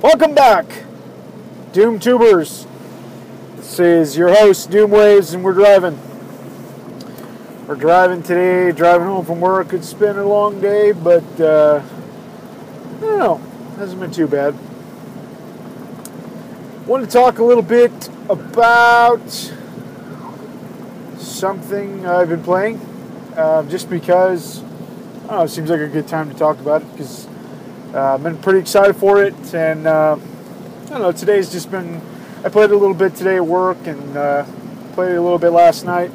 Welcome back, Doom Tubers. This is your host, Doom Waves, and we're driving. We're driving today, driving home from work. It's been a long day, but I don't know, hasn't been too bad. Want to talk a little bit about something I've been playing, just because, I don't know, it seems like a good time to talk about it, because I've been pretty excited for it, and I don't know, today's just been, I played a little bit today at work, and played a little bit last night.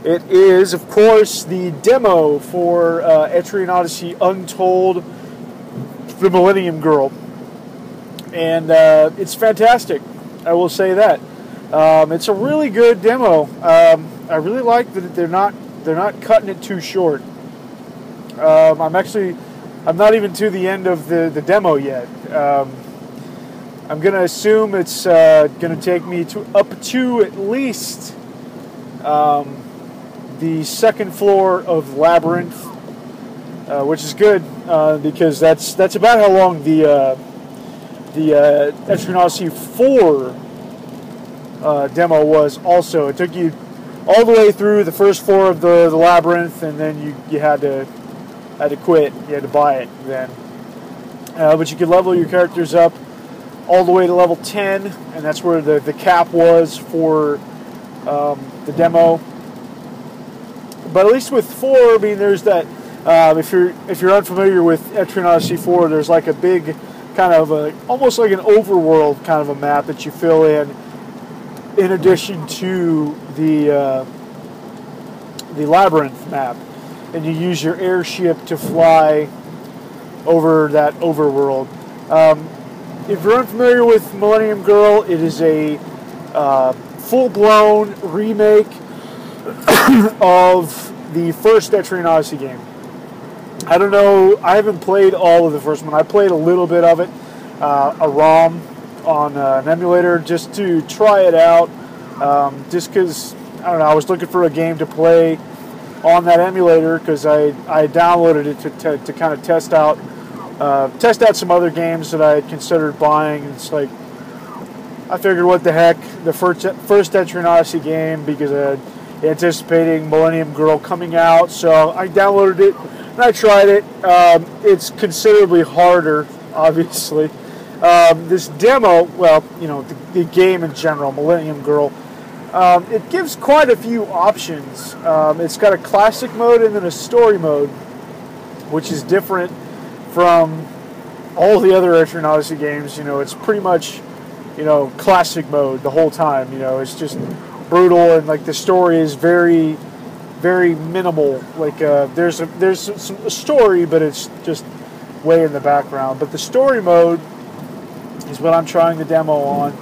It is, of course, the demo for Etrian Odyssey Untold, the Millennium Girl, and it's fantastic, I will say that. It's a really good demo. I really like that they're not cutting it too short. I'm not even to the end of the demo yet. I'm going to assume it's going to take me up to at least the second floor of Labyrinth, which is good, because that's about how long the Etrian Odyssey 4 demo was also. It took you all the way through the first floor of the Labyrinth, and then you had to quit. You had to buy it then. But you could level your characters up all the way to level 10, and that's where the cap was for the demo. But at least with 4, I mean, there's that. If you're unfamiliar with Etrian Odyssey 4, there's like a big kind of almost like an overworld kind of a map that you fill in addition to the Labyrinth map, and you use your airship to fly over that overworld. If you're unfamiliar with Millennium Girl, it is a full-blown remake of the first Etrian Odyssey game. I don't know, I haven't played all of the first one. I played a little bit of it, a ROM on an emulator, just to try it out, just because, I don't know, I was looking for a game to play on that emulator, because I downloaded it to kind of test out some other games that I had considered buying. And it's like, I figured, what the heck, the first Etrian Odyssey game, because anticipating Millennium Girl coming out, so I downloaded it and I tried it. It's considerably harder, obviously. This demo, well, you know, the game in general, Millennium Girl, it gives quite a few options. It's got a classic mode and then a story mode, which is different from all the other Etrian Odyssey games. You know, it's pretty much, you know, classic mode the whole time. You know, it's just brutal, and like the story is very, very minimal. Like there's a story, but it's just way in the background. But the story mode is what I'm trying the demo on.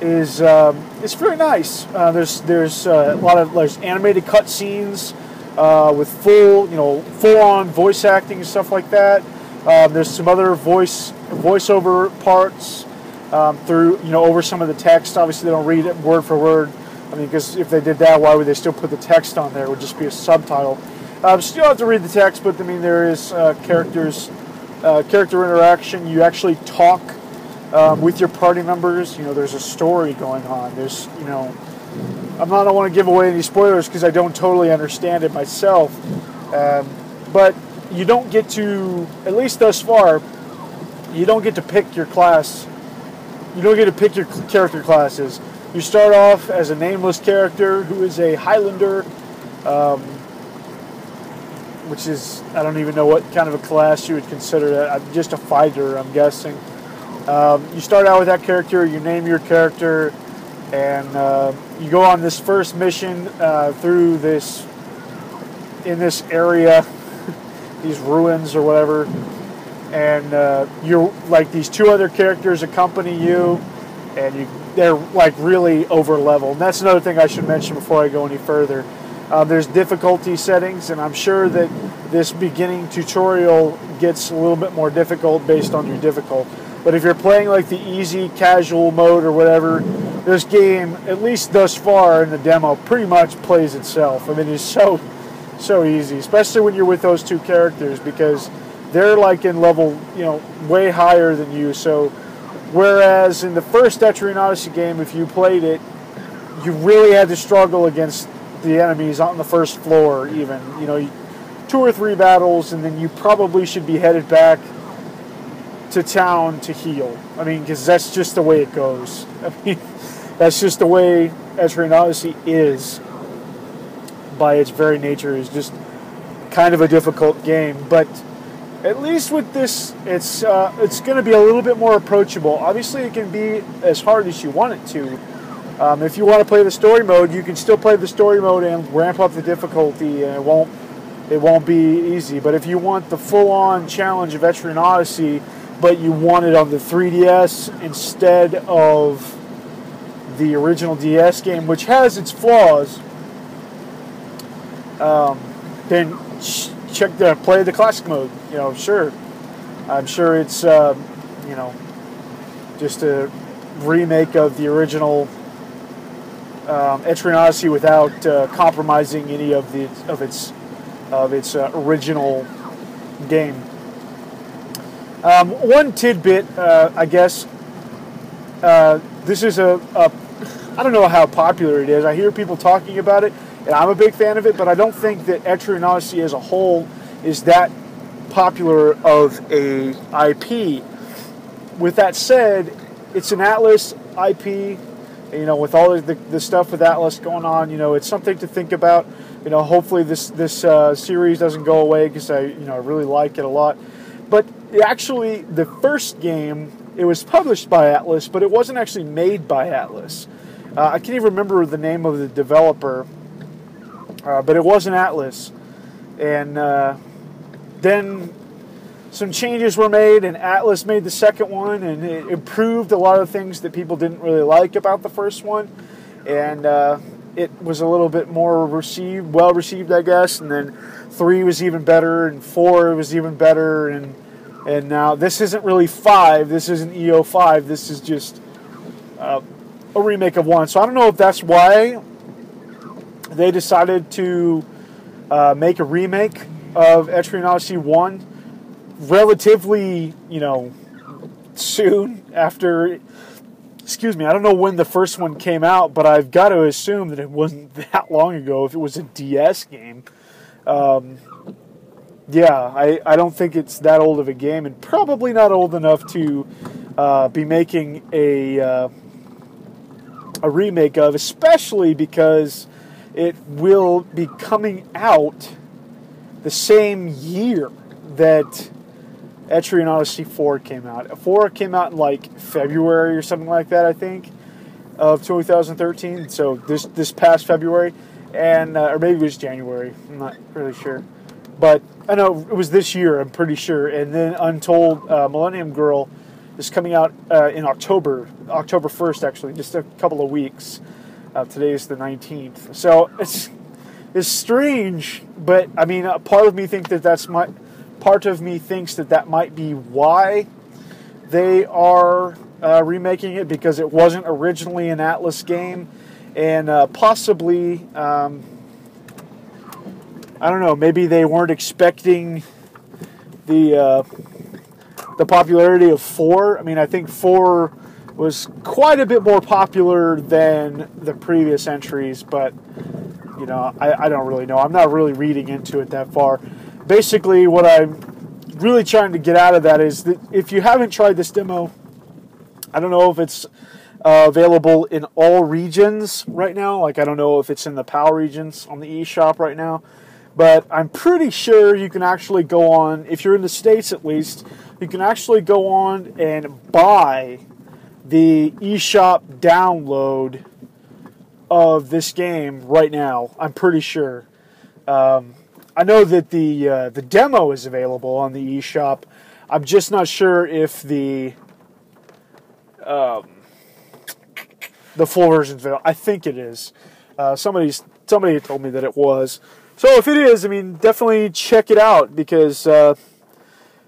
Is it's very nice. There's a lot of animated cutscenes with full-on voice acting and stuff like that. There's some other voiceover parts through, you know, over some of the text. Obviously, they don't read it word for word. I mean, because if they did that, why would they still put the text on there? It would just be a subtitle. Still have to read the text, but I mean, there is character interaction. You actually talk with your party members. You know, there's a story going on. There's, you know, I don't want to give away any spoilers because I don't totally understand it myself. But you don't get to, at least thus far, you don't get to pick your class. You don't get to pick your character classes. You start off as a nameless character who is a Highlander, which is, I don't even know what kind of a class you would consider that. Just a fighter, I'm guessing. You start out with that character, you name your character, and you go on this first mission through in this area, these ruins or whatever, and you're like, these two other characters accompany you, and they're like really over level. And that's another thing I should mention before I go any further. There's difficulty settings, and I'm sure that this beginning tutorial gets a little bit more difficult based on your difficult. But if you're playing like the easy casual mode or whatever, this game, at least thus far in the demo, pretty much plays itself. I mean, it's so easy, especially when you're with those two characters, because they're like in level, you know, way higher than you. So Whereas in the first Etrian Odyssey game, if you played it, you really had to struggle against the enemies on the first floor even. You know, 2 or 3 battles, and then you probably should be headed back to town to heal. I mean, because that's just the way it goes. I mean, that's just the way Etrian Odyssey is. By its very nature, is just kind of a difficult game. But at least with this, it's going to be a little bit more approachable. Obviously, it can be as hard as you want it to. If you want to play the story mode, you can still play the story mode and ramp up the difficulty, and it won't be easy. But if you want the full-on challenge of Etrian Odyssey, but you want it on the 3DS instead of the original DS game, which has its flaws, then play the classic mode. You know, sure. I'm sure it's you know, just a remake of the original Etrian Odyssey without compromising any of its original game. One tidbit, I guess. This is I don't know how popular it is. I hear people talking about it, and I'm a big fan of it, but I don't think that Etrian Odyssey as a whole is that popular of a IP. With that said, it's an Atlas IP. You know, with all the stuff with Atlas going on, you know, it's something to think about. You know, hopefully this series doesn't go away, because I really like it a lot. But actually, the first game, it was published by Atlas, but it wasn't actually made by Atlas. I can't even remember the name of the developer, but it wasn't Atlas. And then some changes were made, and Atlas made the second one, and it improved a lot of things that people didn't really like about the first one. And it was a little bit more well received, I guess. And then 3 was even better, and 4 was even better, and now this isn't really 5. This isn't EO5. This is just a remake of 1. So I don't know if that's why they decided to make a remake of Etrian Odyssey 1 relatively, soon after. Excuse me, I don't know when the first one came out, but I've got to assume that it wasn't that long ago if it was a DS game. Yeah, I don't think it's that old of a game, and probably not old enough to be making a remake of, especially because it will be coming out the same year that Etrian Odyssey 4 came out. 4 came out in like February or something like that, I think, of 2013. So this past February, and or maybe it was January. I'm not really sure, but I know it was this year. I'm pretty sure. And then Untold, Millennium Girl, is coming out in October 1st, actually, just a couple of weeks. Today is the 19th. So it's strange, but I mean, part of me thinks that might be why they are remaking it, because it wasn't originally an Atlas game, and possibly, I don't know, maybe they weren't expecting the popularity of 4. I mean, I think 4 was quite a bit more popular than the previous entries, but I don't really know. I'm not really reading into it that far. Basically, what I'm really trying to get out of that is that if you haven't tried this demo, I don't know if it's available in all regions right now. Like, I don't know if it's in the PAL regions on the eShop right now. But I'm pretty sure you can actually go on, if you're in the States at least, you can actually go on and buy the eShop download of this game right now. I'm pretty sure. I know that the demo is available on the eShop. I'm just not sure if the full version is available. I think it is. Somebody told me that it was. So if it is, I mean, definitely check it out, because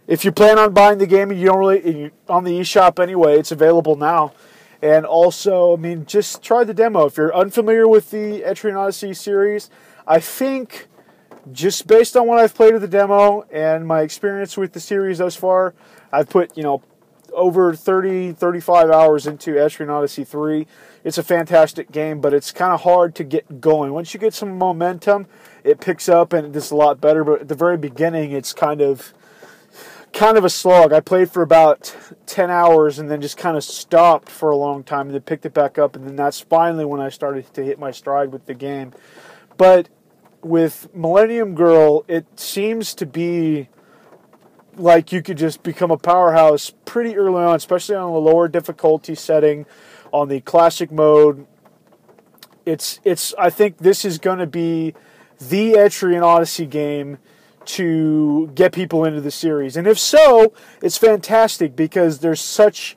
if you plan on buying the game and you don't really on the eShop anyway, it's available now. And also, I mean, just try the demo. If you're unfamiliar with the Etrian Odyssey series, I think, just based on what I've played with the demo and my experience with the series thus far, I've put, over 30, 35 hours into Etrian Odyssey 3. It's a fantastic game, but it's kind of hard to get going. Once you get some momentum, it picks up and it's a lot better. But at the very beginning, it's kind of a slog. I played for about 10 hours and then just kind of stopped for a long time and then picked it back up. And then that's finally when I started to hit my stride with the game. But with Millennium Girl, it seems to be like you could just become a powerhouse pretty early on, especially on the lower difficulty setting, on the classic mode. I think this is going to be the Etrian Odyssey game to get people into the series. And if so, it's fantastic because there's such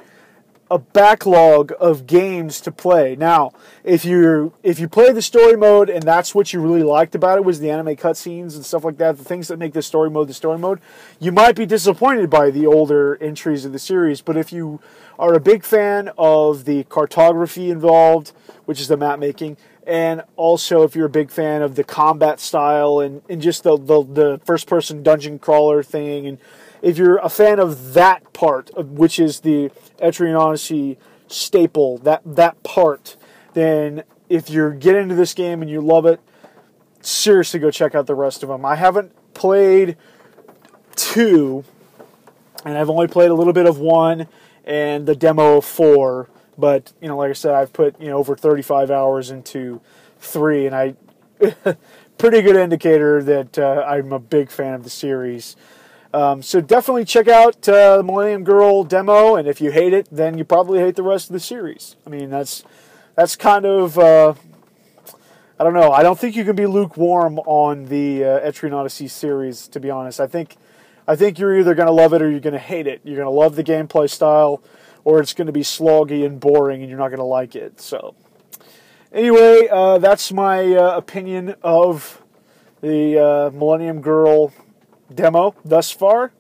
a backlog of games to play. Now, if you play the story mode and that's what you really liked about it was the anime cutscenes and stuff like that, the things that make the story mode, you might be disappointed by the older entries of the series. But if you are a big fan of the cartography involved, which is the map making, and also if you're a big fan of the combat style and just the first-person dungeon crawler thing, and if you're a fan of that part, which is the Etrian Odyssey staple, that part, then if you get into this game and you love it, seriously go check out the rest of them. I haven't played 2, and I've only played a little bit of 1 and the demo of 4. But, like I said, I've put, over 35 hours into 3, and I pretty good indicator that I'm a big fan of the series. So definitely check out the Millennium Girl demo, and if you hate it, then you probably hate the rest of the series. I mean, that's kind of, I don't know. I don't think you can be lukewarm on the Etrian Odyssey series, to be honest. I think you're either going to love it or you're going to hate it. You're going to love the gameplay style, or it's going to be sloggy and boring and you're not going to like it. So, anyway, that's my opinion of the Millennium Girl demo thus far.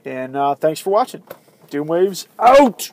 And thanks for watching. Doomwaves out!